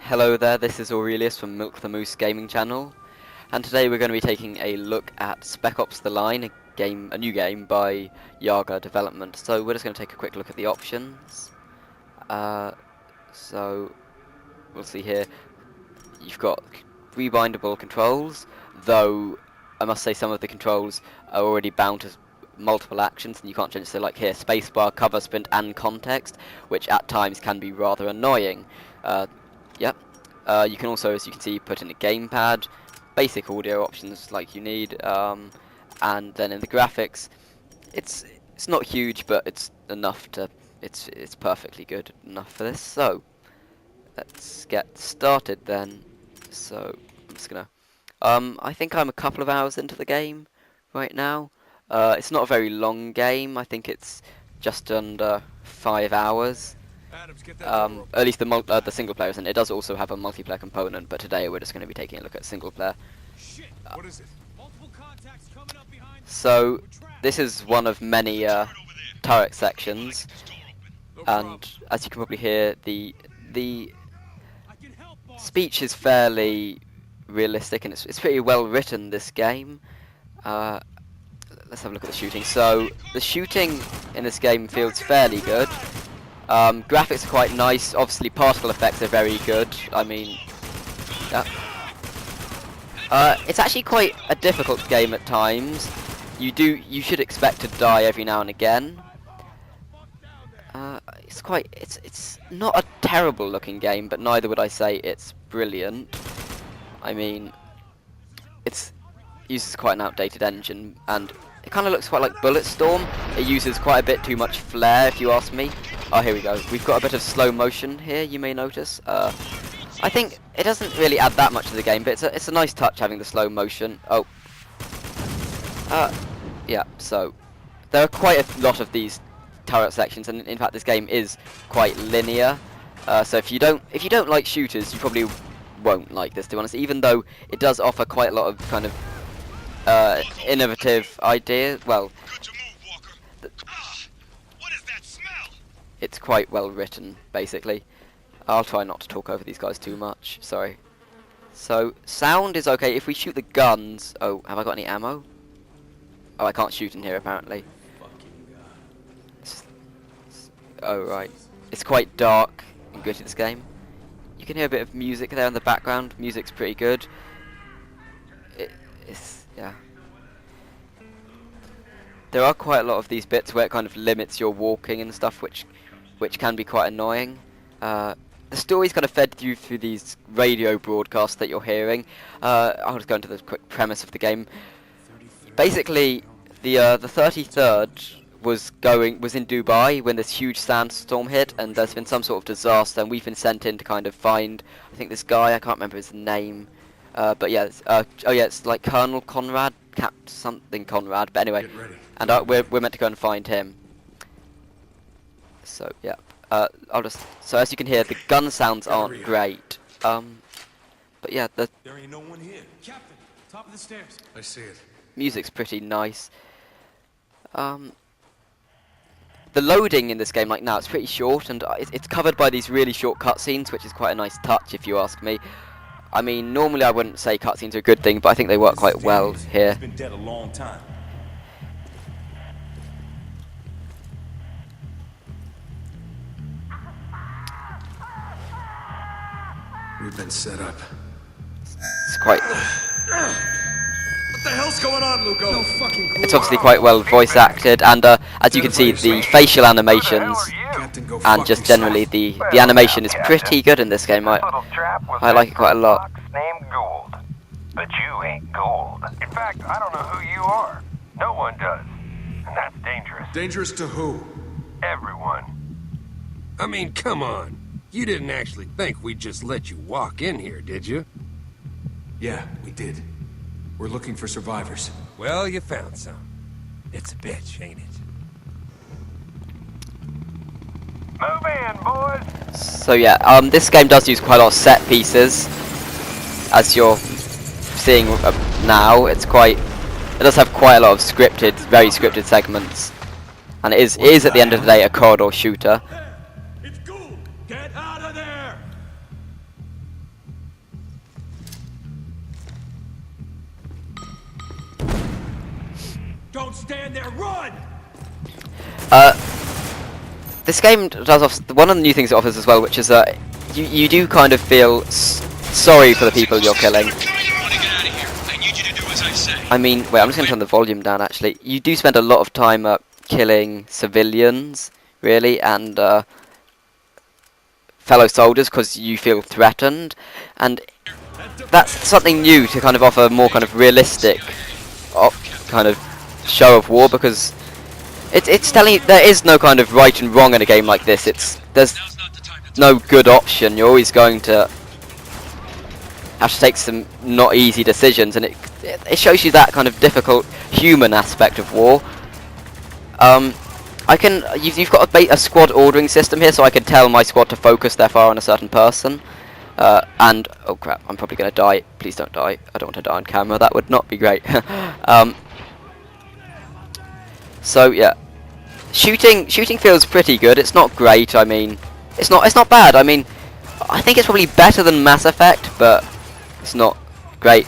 Hello there, this is Aurelius from Milk the Moose Gaming Channel, and today we're going to be taking a look at Spec Ops The Line, a new game by Jager Development. So we're just going to take a quick look at the options. So we'll see here, you've got rebindable controls, though I must say some of the controls are already bound to multiple actions and you can't change. So like here, spacebar, cover, sprint and context, which at times can be rather annoying. Yep. You can also, as you can see, put in a gamepad, basic audio options like you need, and then in the graphics, it's not huge, but it's enough to it's perfectly good enough for this. So let's get started then. So I'm just gonna I think I'm a couple of hours into the game right now. It's not a very long game. I think it's just under 5 hours. At least the single player isn't. It does also have a multiplayer component, but today we're just going to be taking a look at single player. So this is one of many turret sections, and as you can probably hear, the speech is fairly realistic and it's pretty well written, this game. Let's have a look at the shooting. So the shooting in this game feels fairly good. Graphics are quite nice. Obviously particle effects are very good. I mean, yeah. It's actually quite a difficult game at times. You should expect to die every now and again. It's not a terrible looking game, but neither would I say it's brilliant. I mean, it uses quite an outdated engine, and it kind of looks quite like Bulletstorm. It uses quite a bit too much flare, if you ask me. Oh, here we go. We've got a bit of slow motion here, you may notice. I think it doesn't really add that much to the game, but it's a nice touch having the slow motion. Oh. Yeah, so there are quite a lot of these turret sections, and in fact this game is quite linear. So if you don't like shooters, you probably won't like this, to be honest, even though it does offer quite a lot of kind of innovative ideas. Well, what is that smell? It's quite well written, basically. I'll try not to talk over these guys too much, sorry. So, sound is okay. If we shoot the guns... Oh, have I got any ammo? Oh, I can't shoot in here, apparently. Oh, right. It's quite dark and gritty, this game. You can hear a bit of music there in the background. Music's pretty good. Yeah. There are quite a lot of these bits where it kind of limits your walking and stuff, which can be quite annoying. The story's kind of fed through these radio broadcasts that you're hearing. I'll just go into the quick premise of the game. Basically, the 33rd was in Dubai when this huge sandstorm hit, and there's been some sort of disaster, and we've been sent in to kind of find, I think, this guy. I can't remember his name. But yeah, it's like Colonel Conrad, something Conrad. But anyway, and we're meant to go and find him. So yeah, so as you can hear, the gun sounds aren't great. But yeah, there ain't no one here. Captain, top of the stairs. I see it. Music's pretty nice. The loading in this game, like now, it's pretty short, and it's covered by these really short cutscenes, which is quite a nice touch, if you ask me. I mean, normally I wouldn't say cutscenes are a good thing, but I think they work quite well here. He's been dead a long time. We've been set up. It's quite... What the hell's going on, Lugo? No fucking clue. It's obviously quite well voice acted, and as you can see, the facial animations and just generally the animation is pretty good in this game. I like it quite a lot. Named Gould, but you ain't Gould. In fact, I don't know who you are. No one does, and that's dangerous. Dangerous to who? Everyone. I mean, come on. You didn't actually think we'd just let you walk in here, did you? Yeah, we did. We're looking for survivors. Well, you found some. It's a bitch, ain't it? Move in, boys. So yeah, this game does use quite a lot of set pieces, as you're seeing now. It does have quite a lot of very scripted segments, and it is at the end of the day a corridor shooter. It's Gould. Get out of there. stand there. Run! This game does off one of the new things it offers as well, which is you do kind of feel sorry for the people you're killing. I mean, wait, I'm just going to turn the volume down. Actually, you do spend a lot of time killing civilians, really, and fellow soldiers because you feel threatened, and that's something new to kind of offer a more kind of realistic kind of show of war, because it's telling you there is no kind of right and wrong in a game like this. There's no good option. You're always going to have to take some not easy decisions, and it shows you that kind of difficult human aspect of war. You've got a squad ordering system here, so I can tell my squad to focus their fire on a certain person. And oh crap, I'm probably going to die. Please don't die. I don't want to die on camera. That would not be great. So yeah, shooting feels pretty good. It's not great. I mean, it's not bad. I mean, I think it's probably better than Mass Effect, but it's not great.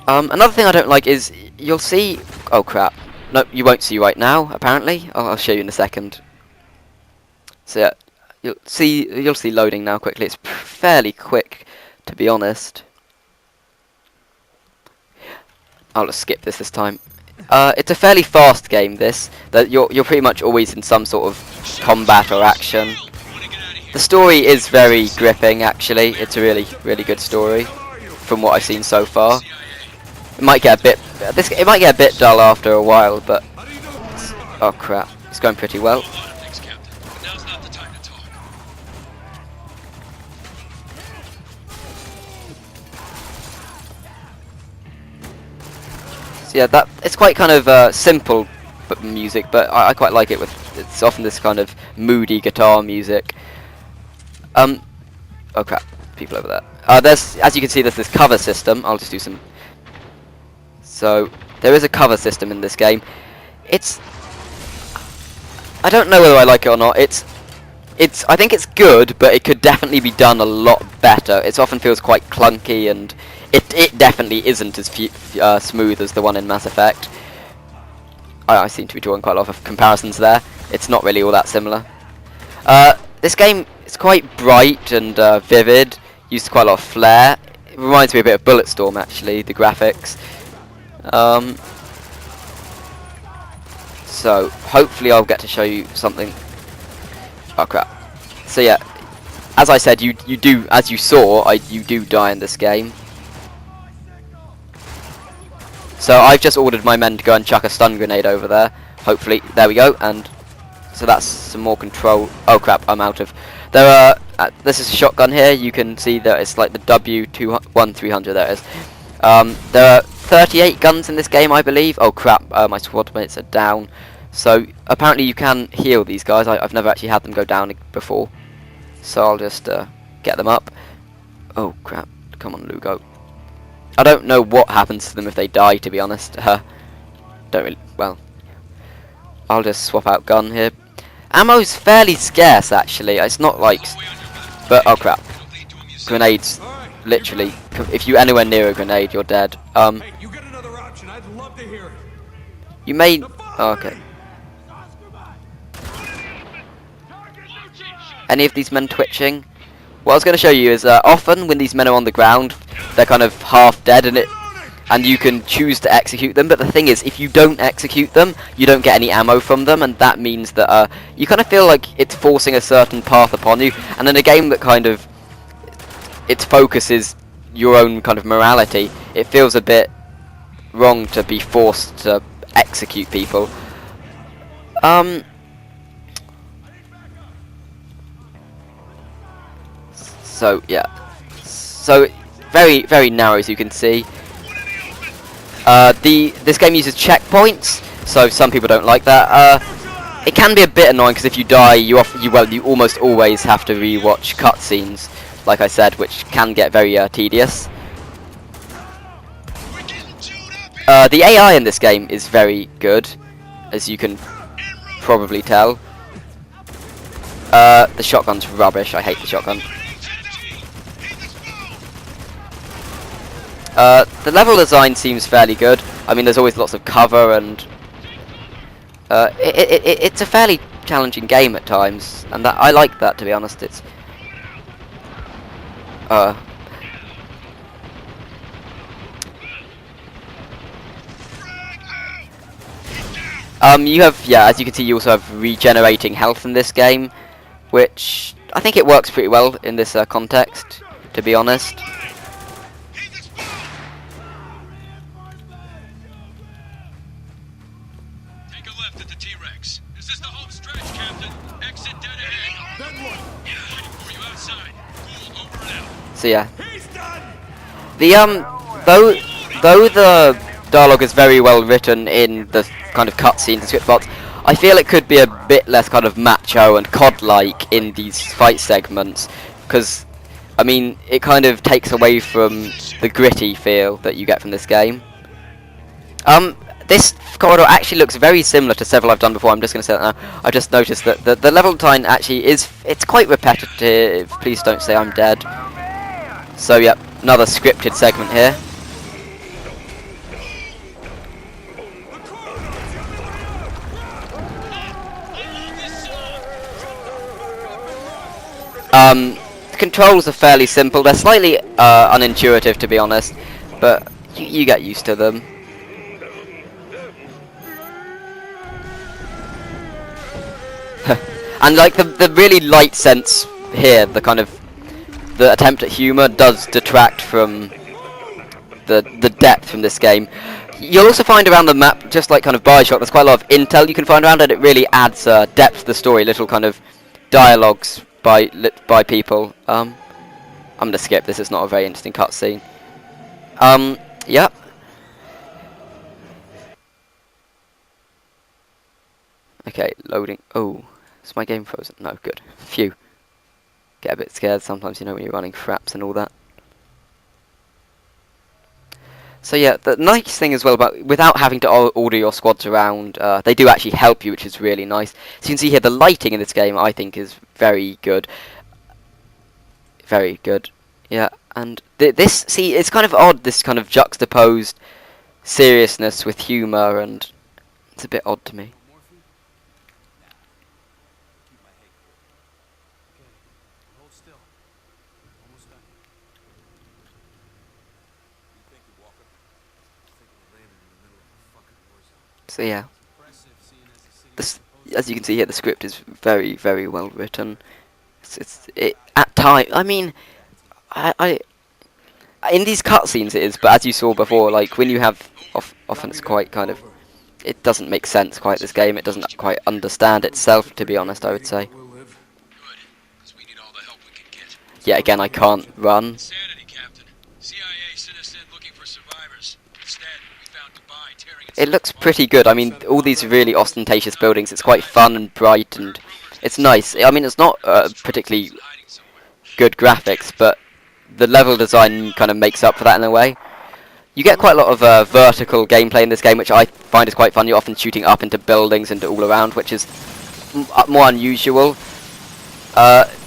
Another thing I don't like is you'll see. Oh crap! No, you won't see right now. Apparently, I'll show you in a second. So yeah, you'll see loading now quickly. It's fairly quick, to be honest. I'll just skip this time. It's a fairly fast game. That you're pretty much always in some sort of combat or action. The story is very gripping. Actually, it's a really good story from what I've seen so far. It might get a bit dull after a while, but oh crap, it's going pretty well. So yeah, it's quite kind of simple music, but I quite like it. It's often this kind of moody guitar music. Oh crap, people over there. As you can see, there's this cover system. I'll just do some. So there is a cover system in this game. I don't know whether I like it or not. I think it's good, but it could definitely be done a lot better. It often feels quite clunky, and it definitely isn't as smooth as the one in Mass Effect. I seem to be drawing quite a lot of comparisons there. It's not really all that similar. This game is quite bright and vivid. Used quite a lot of flair. It reminds me a bit of Bulletstorm, actually, the graphics. So hopefully I'll get to show you something. Oh crap. So yeah, as I said, you do, as you saw, you do die in this game. So I've just ordered my men to go and chuck a stun grenade over there. Hopefully, there we go. And so that's some more control. Oh crap, I'm out of. This is a shotgun here. You can see that it's like the W1300. There it is. There are 38 guns in this game, I believe. Oh crap, my squad mates are down. So apparently you can heal these guys. I've never actually had them go down before. So I'll just get them up. Oh crap, come on Lugo. I don't know what happens to them if they die, to be honest. Don't really, well. I'll just swap out gun here. Ammo's fairly scarce, actually. It's not like, but oh crap. Grenades, literally. If you're anywhere near a grenade, you're dead. Hey, you get another option. I'd love to hear it. You may. Oh, okay. Any of these men twitching? What I was going to show you is often when these men are on the ground, they're kind of half dead, and you can choose to execute them. But the thing is, if you don't execute them, you don't get any ammo from them, and that means that you kind of feel like it's forcing a certain path upon you. And in a game that kind of its focus is your own kind of morality, it feels a bit wrong to be forced to execute people. So yeah, so very narrow, as you can see. This game uses checkpoints, so some people don't like that. It can be a bit annoying because if you die, you almost always have to rewatch cutscenes, like I said, which can get very tedious. The AI in this game is very good, as you can probably tell. The shotgun's rubbish. I hate the shotgun. The level design seems fairly good. I mean, there's always lots of cover, and It's a fairly challenging game at times, and that I like that, to be honest. It's you have, yeah, as you can see, you also have regenerating health in this game, which I think it works pretty well in this context, to be honest. Take a left at the T-Rex. Is this the home stretch, Captain? Exit dead ahead. Waiting for you outside. Cool, over and out. So yeah, the though the dialogue is very well written in the kind of cutscenes and script parts, I feel it could be a bit less kind of macho and COD-like in these fight segments, because I mean it kind of takes away from the gritty feel that you get from this game. This corridor actually looks very similar to several I've done before. I'm just going to say that now. I just noticed that the level design actually it's quite repetitive. Please don't say I'm dead. So yep, another scripted segment here. The controls are fairly simple. They're slightly unintuitive, to be honest, but you get used to them. And like the really light sense here, the attempt at humour does detract from the depth from this game. You'll also find around the map, just like kind of Bioshock, there's quite a lot of intel you can find around, and it really adds depth to the story. Little kind of dialogues by people. I'm gonna skip this. It's not a very interesting cutscene. Yep. Okay, loading. Oh, is my game frozen? No, good. Phew. Get a bit scared sometimes, you know, when you're running fraps and all that. So yeah, the nice thing as well about, without having to order your squads around, they do actually help you, which is really nice. So you can see here, the lighting in this game, I think, is very good. Very good. Yeah, and this, see, it's kind of odd, this kind of juxtaposed seriousness with humour, and it's a bit odd to me. So yeah, as you can see here, the script is very, very well written. It at time. I mean, I in these cutscenes it is, but as you saw before, like when you have often it's quite kind of, it doesn't make sense quite. This game, it doesn't quite understand itself. To be honest, I would say. Yeah, again, I can't run. It looks pretty good. I mean, all these really ostentatious buildings, it's quite fun and bright, and it's nice. I mean, it's not particularly good graphics, but the level design kind of makes up for that in a way. You get quite a lot of vertical gameplay in this game, which I find is quite fun. You're often shooting up into buildings and all around, which is more unusual.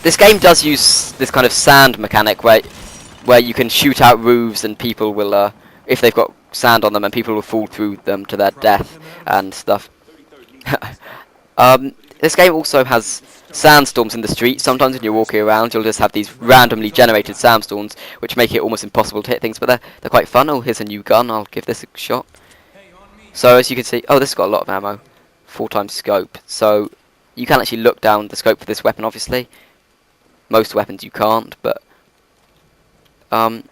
This game does use this kind of sand mechanic where you can shoot out roofs and people will, if they've got sand on them, and people will fall through them to their death and stuff. This game also has sandstorms in the street. Sometimes when you're walking around, you'll just have these randomly generated sandstorms, which make it almost impossible to hit things, but they're quite fun. Oh, here's a new gun. I'll give this a shot. So as you can see, oh, this has got a lot of ammo. 4 times scope. So you can actually look down the scope for this weapon, obviously. Most weapons you can't, but I'll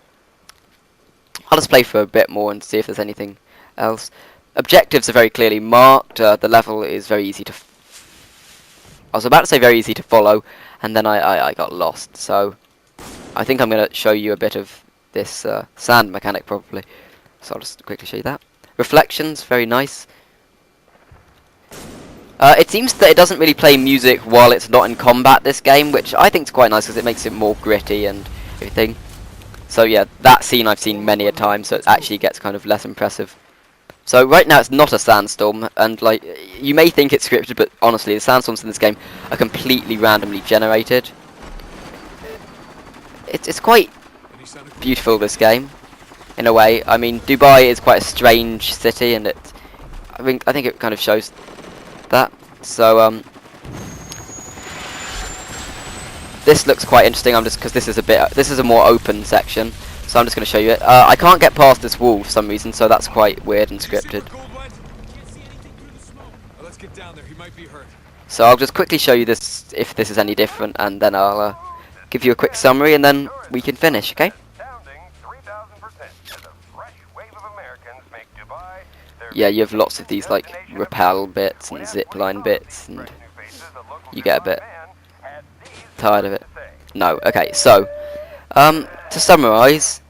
just play for a bit more and see if there's anything else. Objectives are very clearly marked. The level is very easy to... I was about to say very easy to follow, and then I got lost. So I think I'm going to show you a bit of this sand mechanic probably. So I'll just quickly show you that. Reflections, very nice. It seems that it doesn't really play music while it's not in combat, this game, which I think is quite nice because it makes it more gritty and everything. So yeah, that scene I've seen many a time, so it actually gets kind of less impressive. So right now it's not a sandstorm, and like, you may think it's scripted, but honestly the sandstorms in this game are completely randomly generated. It's quite beautiful, this game, in a way. I mean, Dubai is quite a strange city, and I think it kind of shows that. So this looks quite interesting. I'm just because this is a more open section, so I'm just going to show you it. I can't get past this wall for some reason, so that's quite weird and scripted. Let's get down there. He might be hurt. So I'll just quickly show you this, if this is any different, and then I'll give you a quick summary, and then we can finish, okay? Yeah, you have lots of these, like, rappel bits and zipline bits, and you get a bit tired of it. No, okay, so, to summarise,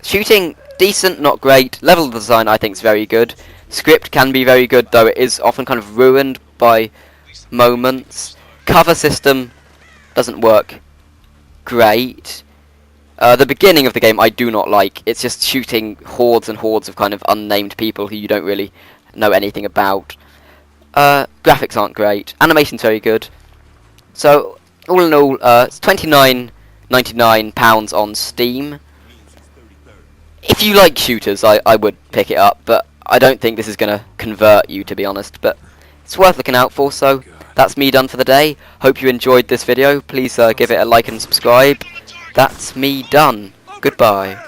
shooting, decent, not great. Level design, I think, is very good. Script can be very good, though it is often kind of ruined by moments. Cover system doesn't work great. The beginning of the game I do not like. It's just shooting hordes and hordes of kind of unnamed people who you don't really know anything about. Graphics aren't great. Animation's very good. So all in all, it's £29.99 on Steam. If you like shooters, I would pick it up, but I don't think this is going to convert you, to be honest. But it's worth looking out for. So that's me done for the day. Hope you enjoyed this video. Please give it a like and subscribe. That's me done. Goodbye.